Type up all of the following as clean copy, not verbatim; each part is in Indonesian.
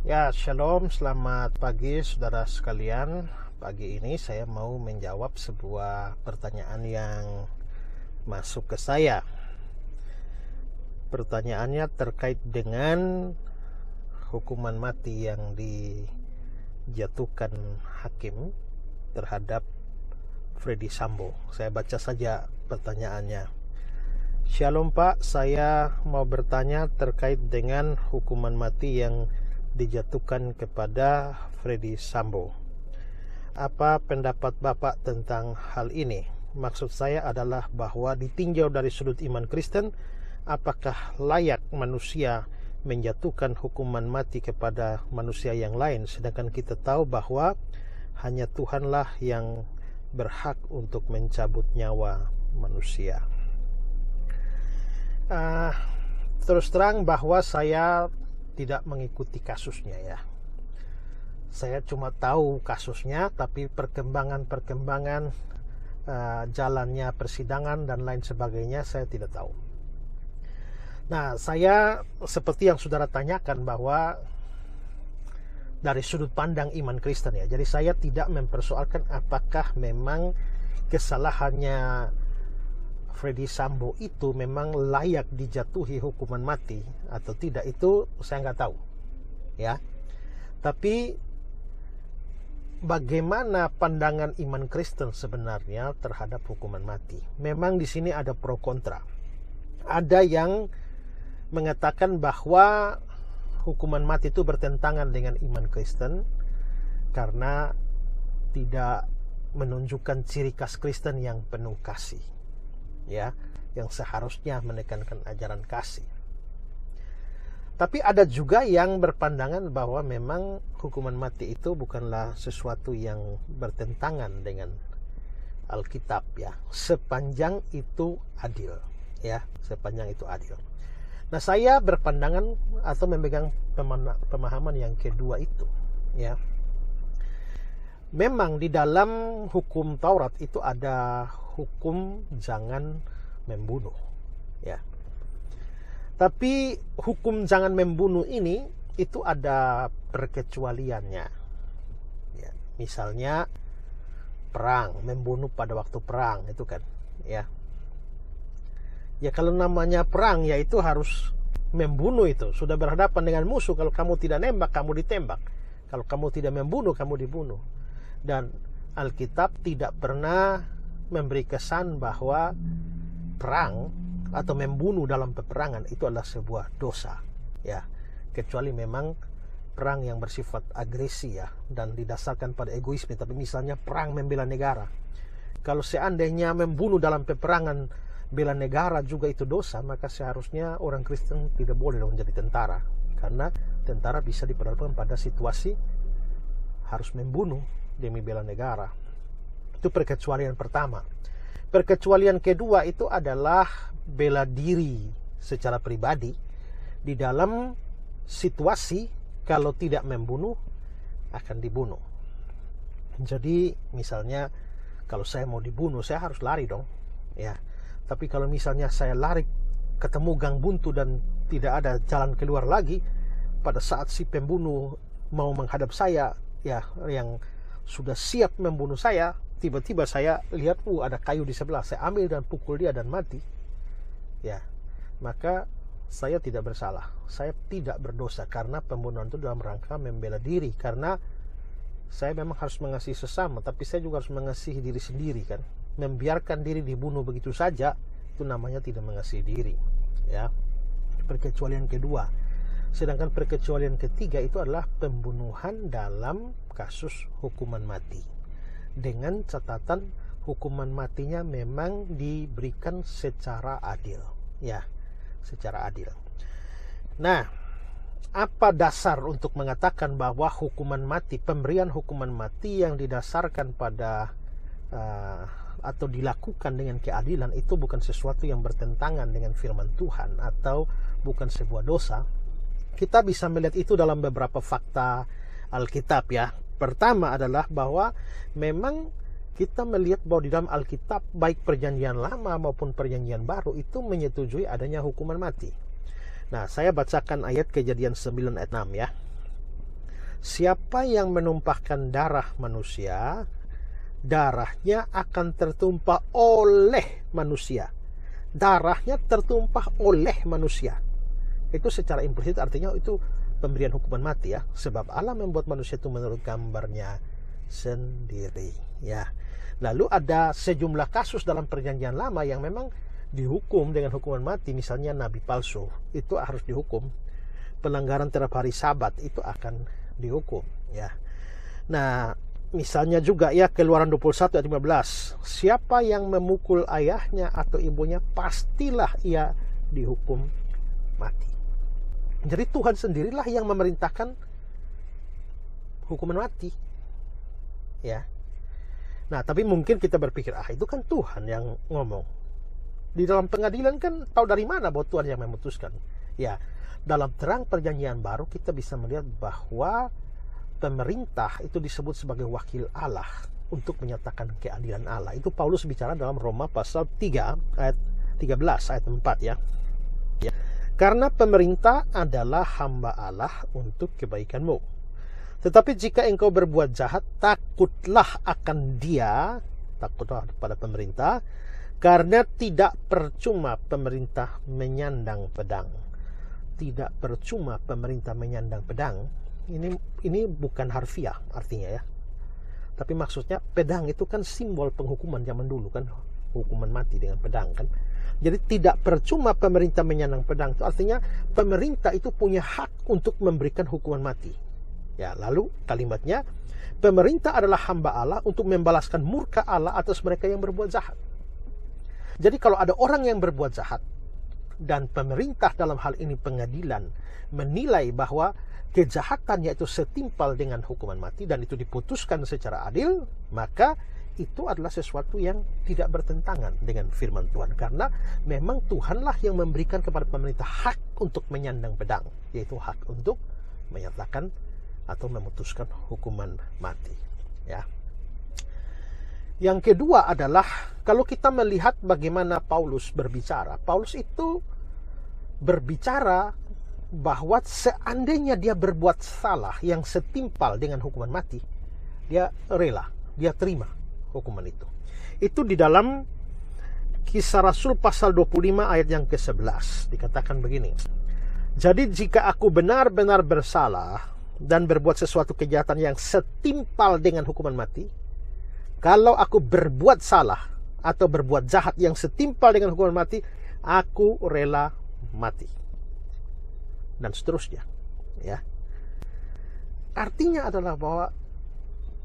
Ya, shalom, selamat pagi saudara sekalian. Pagi ini saya mau menjawab sebuah pertanyaan yang masuk ke saya. Pertanyaannya terkait dengan hukuman mati yang dijatuhkan hakim terhadap Freddy Sambo. Saya baca saja pertanyaannya. Shalom Pak, saya mau bertanya terkait dengan hukuman mati yang dijatuhkan kepada Freddy Sambo. Apa pendapat Bapak tentang hal ini? Maksud saya adalah bahwa ditinjau dari sudut iman Kristen, apakah layak manusia menjatuhkan hukuman mati kepada manusia yang lain, sedangkan kita tahu bahwa hanya Tuhanlah yang berhak untuk mencabut nyawa manusia. Terus terang bahwa saya tidak mengikuti kasusnya ya. Saya cuma tahu kasusnya, tapi perkembangan jalannya persidangan dan lain sebagainya saya tidak tahu. Nah, saya seperti yang saudara tanyakan bahwa dari sudut pandang iman Kristen ya. Jadi saya tidak mempersoalkan apakah memang kesalahannya Freddy Sambo itu memang layak dijatuhi hukuman mati atau tidak, itu saya nggak tahu ya. Tapi bagaimana pandangan iman Kristen sebenarnya terhadap hukuman mati? Memang di sini ada pro kontra. Ada yang mengatakan bahwa hukuman mati itu bertentangan dengan iman Kristen karena tidak menunjukkan ciri khas Kristen yang penuh kasih. Ya, yang seharusnya menekankan ajaran kasih. Tapi ada juga yang berpandangan bahwa memang hukuman mati itu bukanlah sesuatu yang bertentangan dengan Alkitab ya, sepanjang itu adil ya, sepanjang itu adil. Nah, saya berpandangan atau memegang pemahaman yang kedua itu ya. Memang di dalam hukum Taurat itu ada hukum jangan membunuh ya. Tapi hukum jangan membunuh ini itu ada perkecualiannya ya. Misalnya perang, membunuh pada waktu perang itu kan ya. Ya kalau namanya perang ya itu harus membunuh, itu sudah berhadapan dengan musuh. Kalau kamu tidak nembak, kamu ditembak. Kalau kamu tidak membunuh, kamu dibunuh. Dan Alkitab tidak pernah memberi kesan bahwa perang atau membunuh dalam peperangan itu adalah sebuah dosa ya, kecuali memang perang yang bersifat agresi ya dan didasarkan pada egoisme. Tapi misalnya perang membela negara, kalau seandainya membunuh dalam peperangan bela negara juga itu dosa, maka seharusnya orang Kristen tidak boleh menjadi tentara, karena tentara bisa diperlukan pada situasi harus membunuh demi bela negara. Itu perkecualian pertama. Perkecualian kedua itu adalah bela diri secara pribadi di dalam situasi kalau tidak membunuh akan dibunuh. Jadi misalnya kalau saya mau dibunuh, saya harus lari dong ya. Tapi kalau misalnya saya lari ketemu gang buntu dan tidak ada jalan keluar lagi, pada saat si pembunuh mau menghadap saya ya, yang sudah siap membunuh saya, tiba-tiba saya lihat ada kayu di sebelah, saya ambil dan pukul dia dan mati ya, maka saya tidak bersalah, saya tidak berdosa, karena pembunuhan itu dalam rangka membela diri. Karena saya memang harus mengasihi sesama, tapi saya juga harus mengasihi diri sendiri kan. Membiarkan diri dibunuh begitu saja, itu namanya tidak mengasihi diri ya. Perkecualian kedua. Sedangkan perkecualian ketiga itu adalah pembunuhan dalam kasus hukuman mati, dengan catatan hukuman matinya memang diberikan secara adil ya, secara adil. Nah, apa dasar untuk mengatakan bahwa hukuman mati, pemberian hukuman mati yang didasarkan pada atau dilakukan dengan keadilan itu bukan sesuatu yang bertentangan dengan firman Tuhan atau bukan sebuah dosa? Kita bisa melihat itu dalam beberapa fakta Alkitab ya. Pertama adalah bahwa memang kita melihat bahwa di dalam Alkitab, baik perjanjian lama maupun perjanjian baru, itu menyetujui adanya hukuman mati. Nah, saya bacakan ayat Kejadian 9 ayat 6 ya. siapa yang menumpahkan darah manusia, darahnya akan tertumpah oleh manusia. Darahnya tertumpah oleh manusia. Itu secara implisit artinya itu pemberian hukuman mati ya. Sebab Allah membuat manusia itu menurut gambarnya sendiri ya. Lalu ada sejumlah kasus dalam perjanjian lama yang memang dihukum dengan hukuman mati. Misalnya nabi palsu, itu harus dihukum. Pelanggaran terhadap hari Sabat itu akan dihukum ya. Nah, misalnya juga ya Keluaran 21 ayat 15. Siapa yang memukul ayahnya atau ibunya, pastilah ia dihukum mati. Jadi Tuhan sendirilah yang memerintahkan hukuman mati. Ya. Nah, tapi mungkin kita berpikir, itu kan Tuhan yang ngomong. Di dalam pengadilan kan tahu dari mana bahwa Tuhan yang memutuskan. Ya, dalam terang perjanjian baru kita bisa melihat bahwa pemerintah itu disebut sebagai wakil Allah untuk menyatakan keadilan Allah. Itu Paulus bicara dalam Roma pasal 3 ayat 13 ayat 4 ya. Ya. Karena pemerintah adalah hamba Allah untuk kebaikanmu. Tetapi jika engkau berbuat jahat, takutlah akan dia, takutlah pada pemerintah, karena tidak percuma pemerintah menyandang pedang. Tidak percuma pemerintah menyandang pedang. Ini bukan harfiah artinya ya. Tapi maksudnya pedang itu kan simbol penghukuman zaman dulu kan, hukuman mati dengan pedang kan. Jadi tidak percuma pemerintah menyandang pedang, itu artinya pemerintah itu punya hak untuk memberikan hukuman mati. Ya, lalu kalimatnya, pemerintah adalah hamba Allah untuk membalaskan murka Allah atas mereka yang berbuat jahat. Jadi kalau ada orang yang berbuat jahat dan pemerintah dalam hal ini pengadilan menilai bahwa kejahatannya itu setimpal dengan hukuman mati dan itu diputuskan secara adil, maka itu adalah sesuatu yang tidak bertentangan dengan firman Tuhan. Karena memang Tuhanlah yang memberikan kepada pemerintah hak untuk menyandang pedang, yaitu hak untuk menyatakan atau memutuskan hukuman mati. Ya. Yang kedua adalah kalau kita melihat bagaimana Paulus berbicara. Paulus itu berbicara bahwa seandainya dia berbuat salah yang setimpal dengan hukuman mati, dia rela, dia terima hukuman itu. Itu di dalam Kisah Rasul pasal 25 ayat yang ke-11 dikatakan begini. Jadi jika aku benar-benar bersalah dan berbuat sesuatu kejahatan yang setimpal dengan hukuman mati, kalau aku berbuat salah atau berbuat jahat yang setimpal dengan hukuman mati, aku rela mati. Dan seterusnya. Ya. Artinya adalah bahwa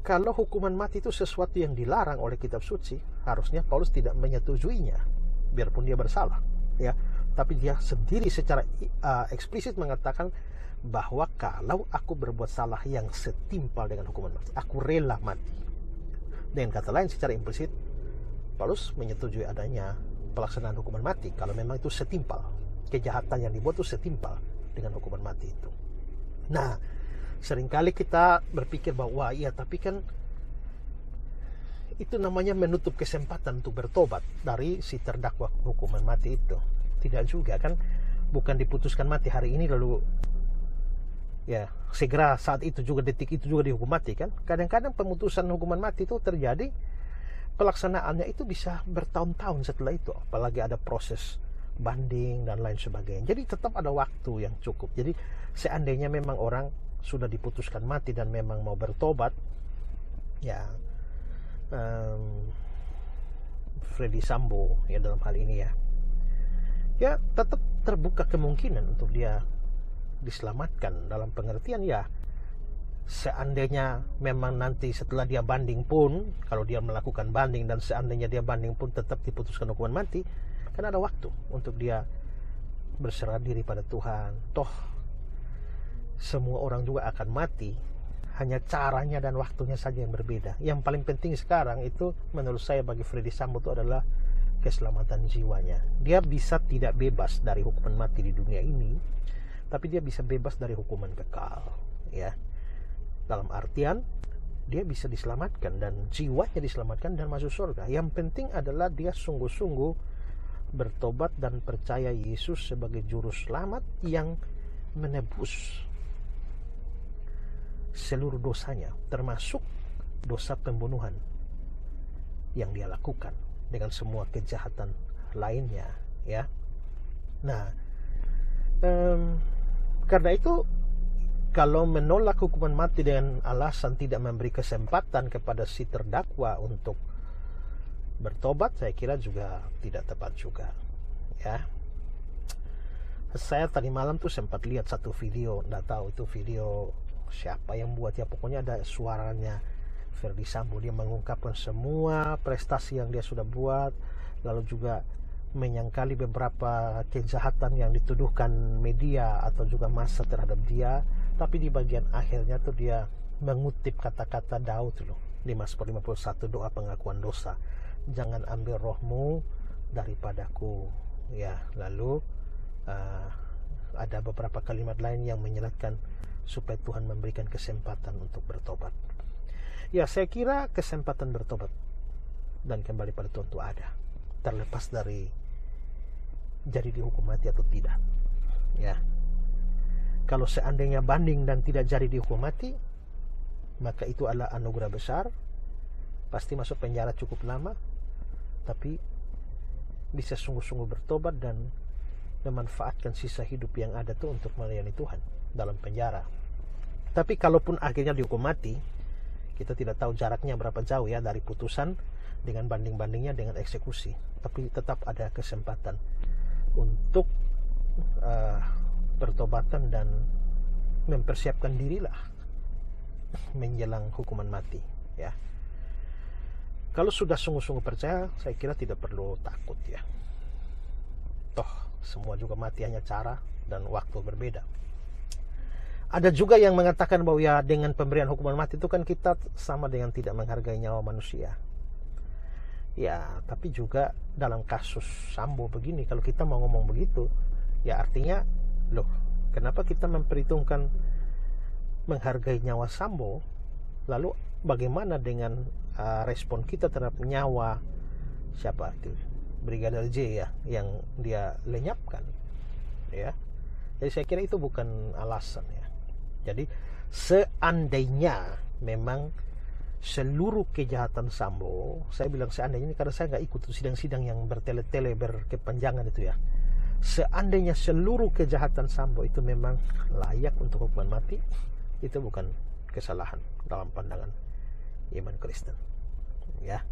kalau hukuman mati itu sesuatu yang dilarang oleh kitab suci, harusnya Paulus tidak menyetujuinya, biarpun dia bersalah. Ya. Tapi dia sendiri secara eksplisit mengatakan bahwa kalau aku berbuat salah yang setimpal dengan hukuman mati, aku rela mati. Dengan kata lain, secara implisit Paulus menyetujui adanya pelaksanaan hukuman mati kalau memang itu setimpal, kejahatan yang dibuat itu setimpal dengan hukuman mati itu. Nah, seringkali kita berpikir bahwa iya, tapi kan itu namanya menutup kesempatan untuk bertobat dari si terdakwa hukuman mati itu. Tidak juga kan, bukan diputuskan mati hari ini lalu ya segera saat itu juga, detik itu juga dihukum mati kan. Kadang-kadang pemutusan hukuman mati itu terjadi, pelaksanaannya itu bisa bertahun-tahun setelah itu, apalagi ada proses banding dan lain sebagainya. Jadi tetap ada waktu yang cukup. Jadi seandainya memang orang sudah diputuskan mati dan memang mau bertobat, ya Freddy Sambo ya dalam hal ini ya tetap terbuka kemungkinan untuk dia diselamatkan, dalam pengertian ya seandainya memang nanti setelah dia banding pun, kalau dia melakukan banding dan seandainya dia banding pun tetap diputuskan hukuman mati, kan ada waktu untuk dia berserah diri pada Tuhan. Toh semua orang juga akan mati, hanya caranya dan waktunya saja yang berbeda. Yang paling penting sekarang itu menurut saya bagi Freddy Sambo itu adalah keselamatan jiwanya. Dia bisa tidak bebas dari hukuman mati di dunia ini, tapi dia bisa bebas dari hukuman kekal, ya. Dalam artian dia bisa diselamatkan dan jiwanya diselamatkan dan masuk surga. Yang penting adalah dia sungguh-sungguh bertobat dan percaya Yesus sebagai juru selamat yang menebus seluruh dosanya, termasuk dosa pembunuhan yang dia lakukan dengan semua kejahatan lainnya, ya. Nah, karena itu kalau menolak hukuman mati dengan alasan tidak memberi kesempatan kepada si terdakwa untuk bertobat, saya kira juga tidak tepat juga, ya. Saya tadi malam tuh sempat lihat satu video, nggak tahu itu video siapa yang buat, ya pokoknya ada suaranya Ferdy Sambo. Dia mengungkapkan semua prestasi yang dia sudah buat, lalu juga menyangkali beberapa kejahatan yang dituduhkan media atau juga massa terhadap dia. Tapi di bagian akhirnya tuh dia mengutip kata-kata Daud loh, di Mazmur 51, doa pengakuan dosa. Jangan ambil rohmu daripadaku, ya. Lalu ada beberapa kalimat lain yang menyeratkan supaya Tuhan memberikan kesempatan untuk bertobat. Ya, saya kira kesempatan bertobat dan kembali pada Tuhan itu ada, terlepas dari jadi dihukum mati atau tidak, ya. Kalau seandainya banding dan tidak jadi dihukum mati, maka itu adalah anugerah besar. Pasti masuk penjara cukup lama, tapi bisa sungguh-sungguh bertobat dan memanfaatkan sisa hidup yang ada tuh untuk melayani Tuhan dalam penjara. Tapi kalaupun akhirnya dihukum mati, kita tidak tahu jaraknya berapa jauh ya dari putusan dengan banding-bandingnya dengan eksekusi. Tapi tetap ada kesempatan untuk bertobatan dan mempersiapkan dirilah menjelang hukuman mati, ya. Kalau sudah sungguh-sungguh percaya, saya kira tidak perlu takut, ya. Toh semua juga mati hanya cara dan waktu berbeda. Ada juga yang mengatakan bahwa ya dengan pemberian hukuman mati itu kan kita sama dengan tidak menghargai nyawa manusia. Ya, tapi juga dalam kasus Sambo begini, kalau kita mau ngomong begitu, ya artinya, loh, kenapa kita memperhitungkan menghargai nyawa Sambo, lalu bagaimana dengan respon kita terhadap nyawa siapa itu, Brigadir J, ya, yang dia lenyapkan, ya. Jadi saya kira itu bukan alasan, ya. Jadi seandainya memang seluruh kejahatan Sambo, saya bilang seandainya ini karena saya nggak ikut sidang-sidang yang bertele-tele berkepanjangan itu, ya. Seandainya seluruh kejahatan Sambo itu memang layak untuk hukuman mati, itu bukan kesalahan dalam pandangan iman Kristen, ya.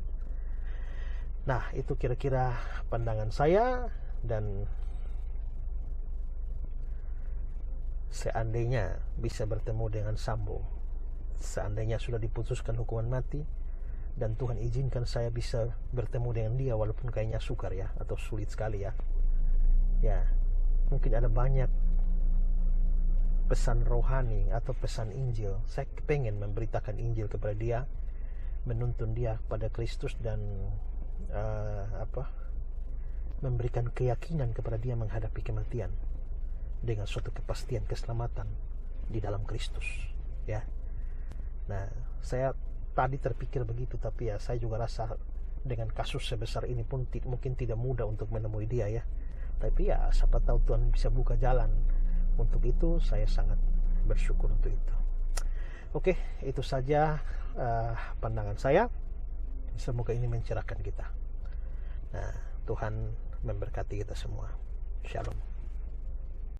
Nah, itu kira-kira pandangan saya. Dan seandainya bisa bertemu dengan Sambo, seandainya sudah diputuskan hukuman mati dan Tuhan izinkan saya bisa bertemu dengan dia, walaupun kayaknya sukar, ya, atau sulit sekali, ya. Ya, mungkin ada banyak pesan rohani atau pesan Injil. Saya pengen memberitakan Injil kepada dia, menuntun dia pada Kristus dan memberikan keyakinan kepada dia menghadapi kematian dengan suatu kepastian keselamatan di dalam Kristus, ya. Nah, saya tadi terpikir begitu, tapi ya saya juga rasa dengan kasus sebesar ini pun mungkin tidak mudah untuk menemui dia, ya. Tapi ya siapa tahu Tuhan bisa buka jalan untuk itu. Saya sangat bersyukur untuk itu. Oke, itu saja pandangan saya. Semoga ini mencerahkan kita. Nah, Tuhan memberkati kita semua. Shalom.